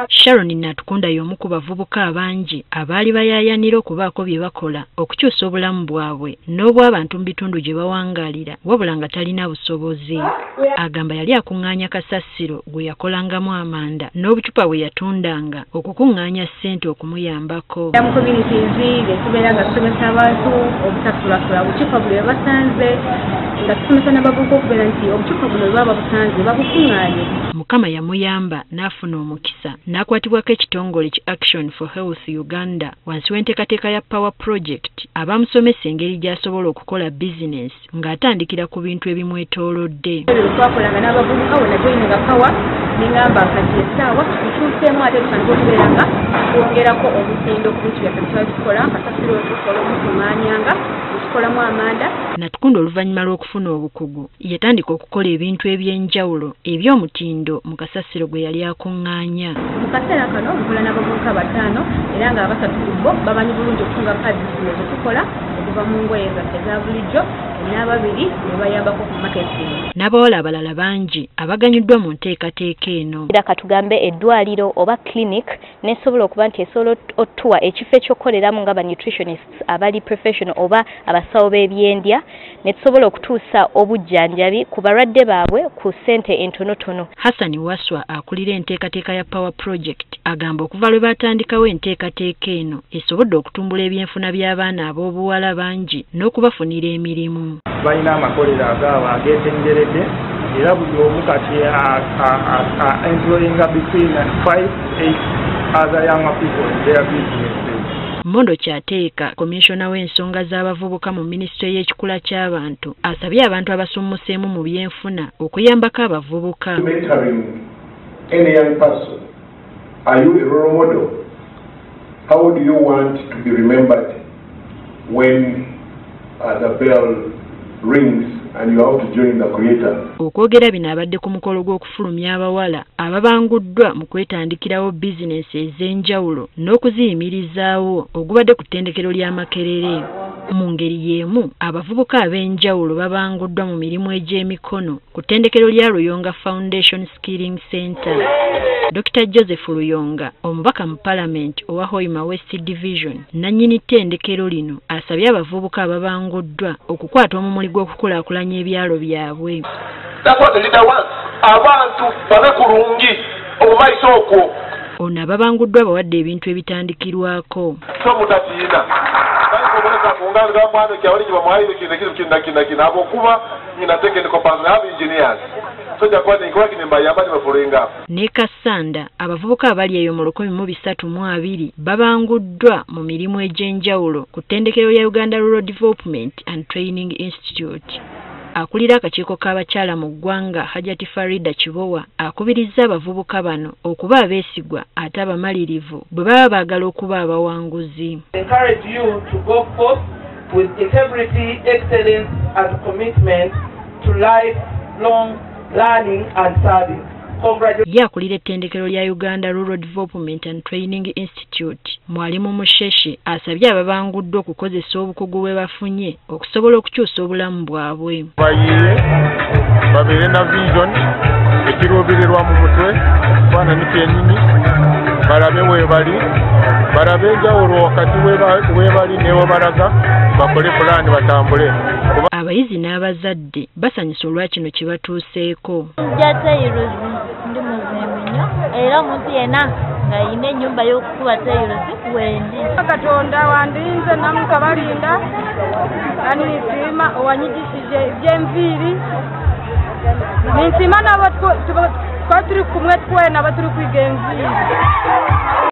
Sharon Natukunda y'omu ku bavubuka abangi abaali bayaayanira okubaako bye bakola okukyusa obulamu bwabwe n'obw'abantu mu bitundu gye bawangaalira wabula nga talina busobozi. Agamba yali akuŋŋaanya kasasiro gwe yakolangamu amanda n'obucupa bwe yatundanga okukuŋŋaanya ssente okumuyambako. Mu communities tubeera nga tusomesa abantu obutatulakula bucupa buli basanze nga tusomesa n'abavubuka okubeera nti obucupa buno bwaba busanze babukuŋŋaanye. Mukama yamuyamba n'afuna omukisa n'akwatibwako ekitongole ki Action for Health Uganda wansi w'enteekateeka ya Power Project abamusomesa engeri gy'asobola okukola bizinesi ng'atandikira ku bintu ebimwetoolodde. Twakolanga n'abavubuka wonna joyininga Power n'engamba kati essaawa tutuuseemu ate tutandika okubeera nga twongerako omutindo ku bintu byaffe byetwali tukola kasasiro tukola omukuŋŋaanyanga tukolamu amanda. Natukunda oluvannyuma lw'okufuna obukugu yatandika okukola ebintu eby'enjawulo eby'omutindo mu kasasiro gwe yali akuŋŋaanya. Mu kaseera kano nkola n'abavubuka 5 era nga 3 ku bo bamanyi bulungi okutunga paadi zino ze tukola okuva mu ngoye zaffe eza bulijjo n'ababiri ne bayambako ku marketing. N'abawala abalala bangi abaganyuddwa mu nteekateeka eno. Era katugambe eddwaliro oba clinic nesobola okuba nti esobola otuwa ekifo ekyokukoleramu nga ba nutritionists abali professional oba abasawo b'ebyendya ne tusobola okutuusa obujjanjabi ku balwadde baabwe ku ssente entonotono. Hassan Waswa akulira enteekateeka ya Power Project agamba okuva lwe batandikawo enteekateeka eno esobodde okutumbula ebyenfuna by'abaana ab'obuwala bangi n'okubafunira emirimu. Balina amakolero agaabo ageetengeredde era buli omu kati employinga between 5-8 other young people in their businesses. Mondo Kyateeka, komishona w'ensonga z'abavubuka mu minisitule y'ekikula ky'abantu, asabye abantu abasummuseemu mu byenfuna okuyambako abavubuka. Any young person, are you a role model? How do you want to be remembered when the bell rings and you have to join the creator? Okwogera bino abadde ku mukolo gw'okufulumya abawala ababanguddwa mu kwetandikirawo bizinesi ez'enjawulo n'okuziyimirizaawo ogubadde ku ttendekero lya Makerere. Mu ngeri y'emu abavubuka ab'enjawulo babanguddwa mu mirimu egy'emikono ku ttendekero lya Ruyonga Foundation Skilling Center. Dr. Joseph Ruyonga, omubaka mu Parliament owa Hoima West Division, nannyini ttendekero lino asabye abavubuka ababanguddwa okukwata omumuli gw'okukulaakulanya ebyalo byabwe. Abantu babe kulungi omumayiso okwo. Ono ababanguddwa bawadde ebintu ebitandikirwako. Ne Kasanda abavubuka abali eyo mu 1320 babanguddwa mu mirimu egy'enjawulo ku ttendekero lya Uganda Rural Development and Training Institute. Akulira akakiiko k'abakyala mu ggwanga Hajati Farida Kibowa akubirizza abavubuka bano okuba abeesigwa ate abamalirivu bwe baba baagala okuba abawanguzi. Encourage you to go forth with integrity, excellence and commitment to lifelong learning and service. Yakulira ettendekero lya Uganda Rural Development and Training Institute, Mwalimu Musheshe asabye ababanguddwa okukozesa obukugu bwe bafunye okusobola okukyusa obulamu bwabwe. Babeere na vision ekiruubirirwa mu mutwe faanani kyennyini balabe weebali balabe enjawulo wakati weebali n'ewebalaga bakole pulaani batambule. Abayizi n'abazadde basanyusa olwa kino kye batuuseeko. Ndi muzimbi nnyo era omuntu yenna ng'ayina ennyumba y'okukuba teyirozi wendi. Katonda wandinze namukabalinda anisiima owanyigishije eby'enviiri ninsiima nabo twa turi kumwe twena baturi kwiga enviiri.